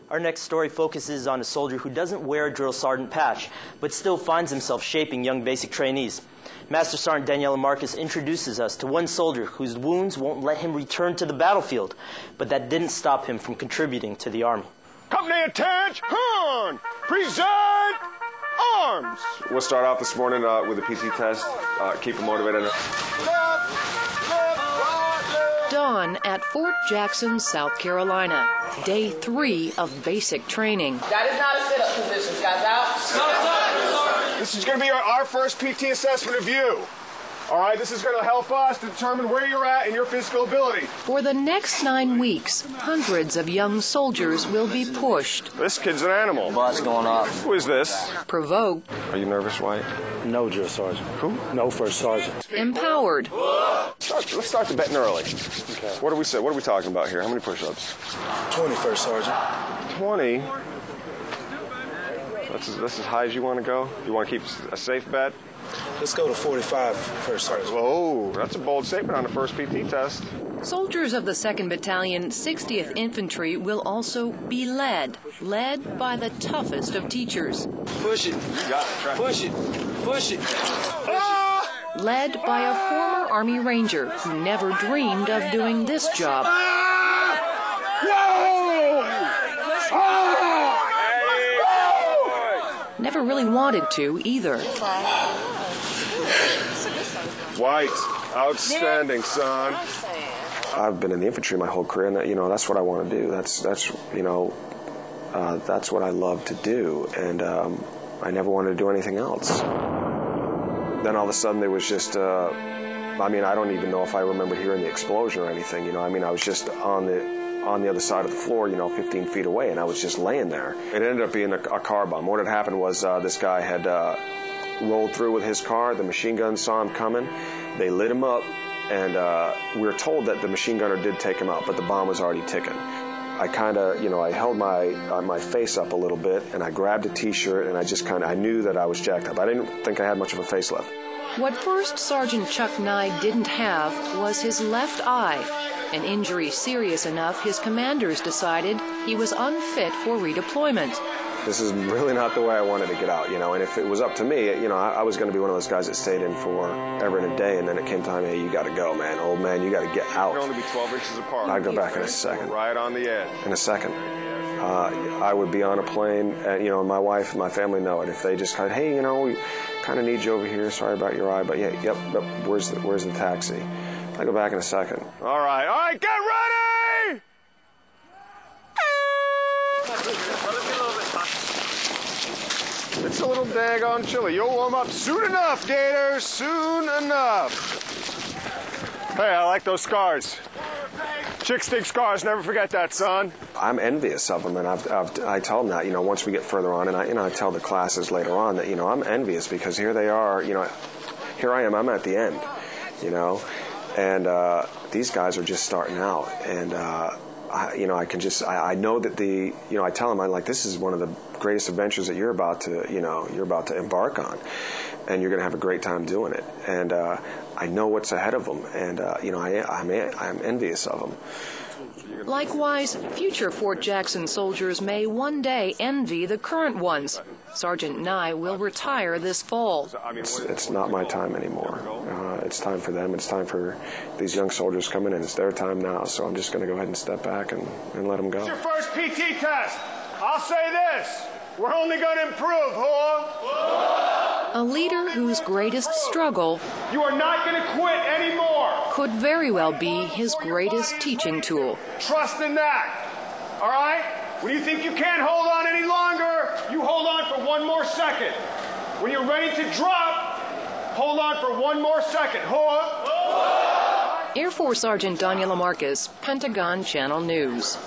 Our next story focuses on a soldier who doesn't wear a drill sergeant patch, but still finds himself shaping young basic trainees. Master Sergeant Daniela Marcus introduces us to one soldier whose wounds won't let him return to the battlefield, but that didn't stop him from contributing to the Army. Company attention! Present arms! We'll start off this morning with a PT test. Keep them motivated. Dawn at Fort Jackson, South Carolina. Day 3 of basic training. That is not a sit-up position. Guys out. This is going to be our first PT assessment of you. All right, this is going to help us determine where you're at in your physical ability. For the next 9 weeks, hundreds of young soldiers will be pushed. This kid's an animal. What's going on? Who is this? Provoked. Are you nervous, White? No drill sergeant. Who? No first sergeant. Empowered. Let's start the betting early. Okay. What are we talking about here? How many push-ups? 20 first sergeant. 20? That's as high as you want to go? You want to keep a safe bet? Let's go to 45 first sergeant. Whoa, that's a bold statement on the first PT test. Soldiers of the 2nd Battalion, 60th Infantry will also be led by the toughest of teachers. Push it. You got it. Push it. Push it. Led by a former Army Ranger who never dreamed of doing this job. Never really wanted to either. White, outstanding, son. I've been in the infantry my whole career, and that's what I want to do. That's what I love to do, and I never wanted to do anything else. Then all of a sudden there was just, I don't even know if I remember hearing the explosion or anything. I was just on the other side of the floor, 15 feet away, and I was just laying there. It ended up being a car bomb. What had happened was this guy had rolled through with his car. The machine guns saw him coming. They lit him up, and we were told that the machine gunner did take him out, but the bomb was already ticking. I kind of, I held my face up a little bit, and I grabbed a T-shirt, and I knew that I was jacked up. I didn't think I had much of a facelift. What First Sergeant Chuck Nye didn't have was his left eye, an injury serious enough his commanders decided he was unfit for redeployment. This is really not the way I wanted to get out, and if it was up to me, I was going to be one of those guys that stayed in for ever and a day, and then it came time, hey, you got to go, man. Old man, you got to get out. You're only be 12 inches apart. I'd go back in a second. Right on the edge. In a second. I would be on a plane, and, my wife and my family know it. If they just kind of, hey, we kind of need you over here. Sorry about your eye, but yeah, yep, where's the taxi? I'll go back in a second. All right, get ready! It's a little daggone chilly. You'll warm up soon enough, Gators, soon enough. Hey, I like those scars. Chicks dig scars, never forget that, son. I'm envious of them, and I tell them that, once we get further on, and I tell the classes later on that, I'm envious because here they are, here I am, I'm at the end, and these guys are just starting out, and I know that I tell them, I'm like, this is one of the greatest adventures that you're about to embark on, and you're going to have a great time doing it, and I know what's ahead of them, and I'm envious of them. Likewise, future Fort Jackson soldiers may one day envy the current ones. Sergeant Nye will retire this fall. It's not my time anymore. It's time for them. It's time for these young soldiers coming in. It's their time now, so I'm just going to go ahead and step back and let them go. It's your first PT test. I'll say this. We're only going to improve, A leader whose greatest struggle You are not going to quit anymore. Could very well be his greatest teaching tool. Trust in that. All right? When you think you can't hold on any longer, you hold on for one more second. When you're ready to drop, hold on for one more second. Air Force Sergeant Daniela Marcus, Pentagon Channel News.